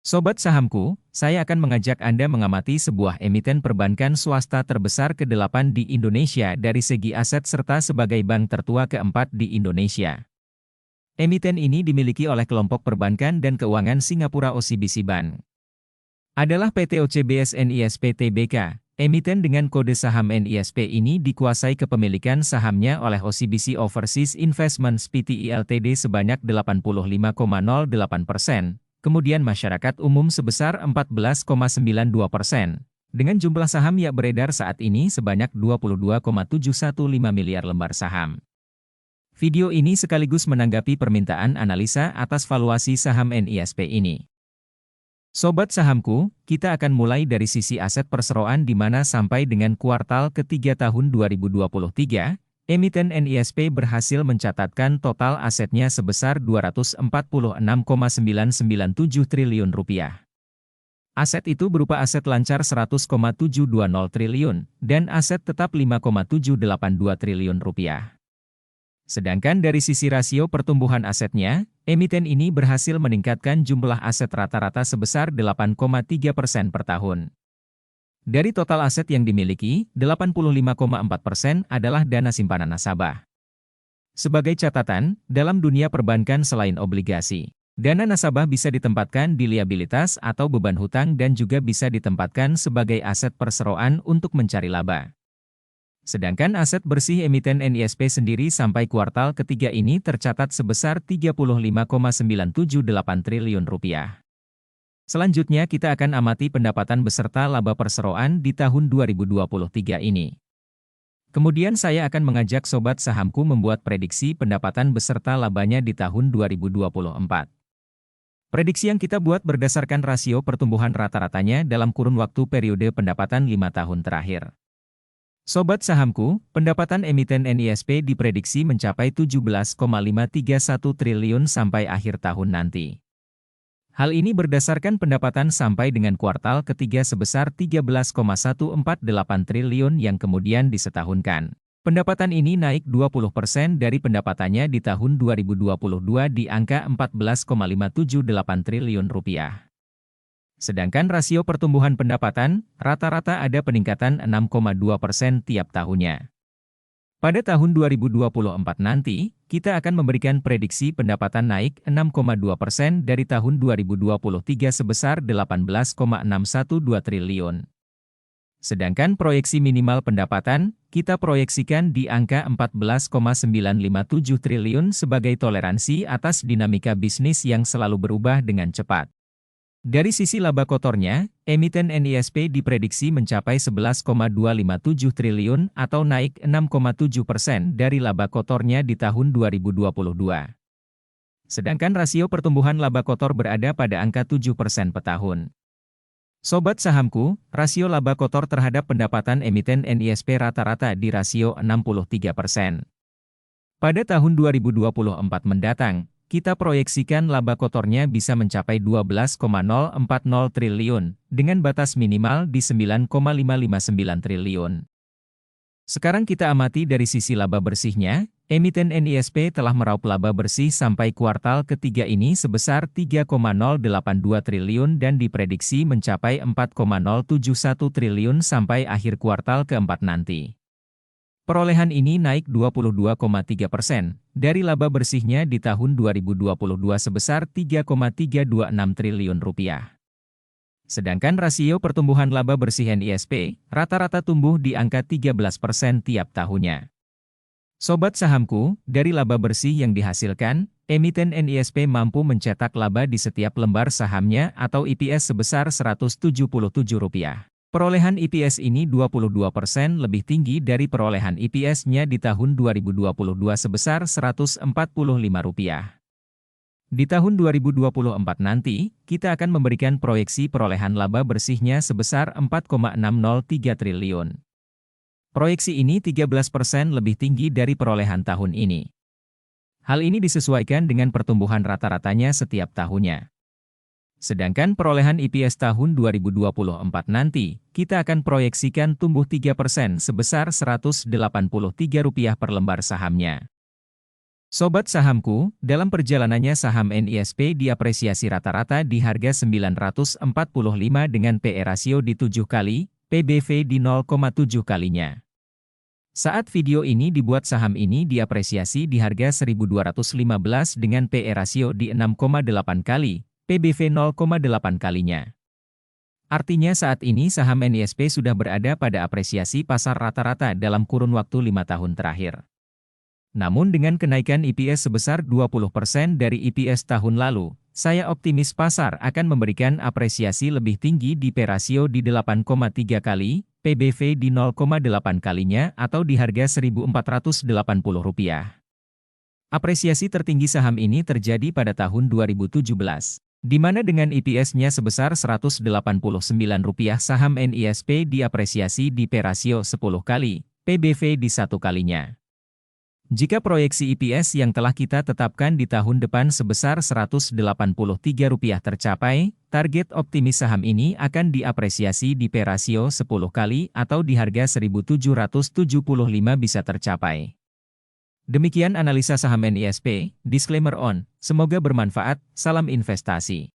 Sobat sahamku, saya akan mengajak Anda mengamati sebuah emiten perbankan swasta terbesar ke-8 di Indonesia dari segi aset serta sebagai bank tertua keempat di Indonesia. Emiten ini dimiliki oleh kelompok perbankan dan keuangan Singapura OCBC Bank. Adalah PT OCBS NISP Tbk. Emiten dengan kode saham NISP ini dikuasai kepemilikan sahamnya oleh OCBC Overseas Investments Pte Ltd sebanyak 85,08%. Kemudian masyarakat umum sebesar 14,92%, dengan jumlah saham yang beredar saat ini sebanyak 22,715 miliar lembar saham. Video ini sekaligus menanggapi permintaan analisa atas valuasi saham NISP ini. Sobat sahamku, kita akan mulai dari sisi aset perseroan di mana sampai dengan kuartal ketiga tahun 2023, emiten NISP berhasil mencatatkan total asetnya sebesar Rp246,997 triliun. Aset itu berupa aset lancar Rp100,720 triliun, dan aset tetap Rp5,782 triliun. Sedangkan dari sisi rasio pertumbuhan asetnya, emiten ini berhasil meningkatkan jumlah aset rata-rata sebesar 8,3% per tahun. Dari total aset yang dimiliki, 85,4% adalah dana simpanan nasabah. Sebagai catatan, dalam dunia perbankan selain obligasi, dana nasabah bisa ditempatkan di liabilitas atau beban hutang dan juga bisa ditempatkan sebagai aset perseroan untuk mencari laba. Sedangkan aset bersih emiten NISP sendiri sampai kuartal ketiga ini tercatat sebesar Rp35,978 triliun. Selanjutnya kita akan amati pendapatan beserta laba perseroan di tahun 2023 ini. Kemudian saya akan mengajak sobat sahamku membuat prediksi pendapatan beserta labanya di tahun 2024. Prediksi yang kita buat berdasarkan rasio pertumbuhan rata-ratanya dalam kurun waktu periode pendapatan 5 tahun terakhir. Sobat sahamku, pendapatan emiten NISP diprediksi mencapai 17,531 triliun sampai akhir tahun nanti. Hal ini berdasarkan pendapatan sampai dengan kuartal ketiga sebesar 13,148 triliun yang kemudian disetahunkan. Pendapatan ini naik 20% dari pendapatannya di tahun 2022 di angka Rp14,578 triliun. Sedangkan rasio pertumbuhan pendapatan, rata-rata ada peningkatan 6,2% tiap tahunnya. Pada tahun 2024 nanti, kita akan memberikan prediksi pendapatan naik 6,2% dari tahun 2023 sebesar Rp18,612 triliun. Sedangkan proyeksi minimal pendapatan, kita proyeksikan di angka Rp14,957 triliun sebagai toleransi atas dinamika bisnis yang selalu berubah dengan cepat. Dari sisi laba kotornya, emiten NISP diprediksi mencapai Rp11,257 triliun atau naik 6,7% dari laba kotornya di tahun 2022. Sedangkan rasio pertumbuhan laba kotor berada pada angka 7% per tahun. Sobat sahamku, rasio laba kotor terhadap pendapatan emiten NISP rata-rata di rasio 63%. Pada tahun 2024 mendatang, kita proyeksikan laba kotornya bisa mencapai Rp12,040 triliun, dengan batas minimal di Rp9,559 triliun. Sekarang kita amati dari sisi laba bersihnya, emiten NISP telah meraup laba bersih sampai kuartal ketiga ini sebesar Rp3,082 triliun dan diprediksi mencapai Rp4,071 triliun sampai akhir kuartal keempat nanti. Perolehan ini naik 22,3% dari laba bersihnya di tahun 2022 sebesar Rp3,326 triliun. Sedangkan rasio pertumbuhan laba bersih NISP rata-rata tumbuh di angka 13% tiap tahunnya. Sobat sahamku, dari laba bersih yang dihasilkan, emiten NISP mampu mencetak laba di setiap lembar sahamnya atau EPS sebesar Rp177. Perolehan EPS ini 22% lebih tinggi dari perolehan EPS-nya di tahun 2022 sebesar Rp145. Di tahun 2024 nanti, kita akan memberikan proyeksi perolehan laba bersihnya sebesar Rp4,603 triliun. Proyeksi ini 13% lebih tinggi dari perolehan tahun ini. Hal ini disesuaikan dengan pertumbuhan rata-ratanya setiap tahunnya. Sedangkan perolehan EPS tahun 2024 nanti, kita akan proyeksikan tumbuh 3% sebesar Rp183 per lembar sahamnya. Sobat sahamku, dalam perjalanannya saham NISP diapresiasi rata-rata di harga 945 dengan PE rasio di 7 kali, PBV di 0,7 kalinya. Saat video ini dibuat saham ini diapresiasi di harga 1.215 dengan PE rasio di 6,8 kali, PBV 0,8 kalinya. Artinya saat ini saham NISP sudah berada pada apresiasi pasar rata-rata dalam kurun waktu 5 tahun terakhir. Namun dengan kenaikan EPS sebesar 20% dari EPS tahun lalu, saya optimis pasar akan memberikan apresiasi lebih tinggi di PE rasio di 8,3 kali, PBV di 0,8 kalinya atau di harga Rp1.480. Apresiasi tertinggi saham ini terjadi pada tahun 2017, di mana dengan EPS-nya sebesar Rp189 saham NISP diapresiasi di PE rasio 10 kali, PBV di 1 kalinya. Jika proyeksi EPS yang telah kita tetapkan di tahun depan sebesar Rp183 tercapai, target optimis saham ini akan diapresiasi di PE rasio 10 kali atau di harga Rp1.775 bisa tercapai. Demikian analisa saham NISP, disclaimer on, semoga bermanfaat, salam investasi.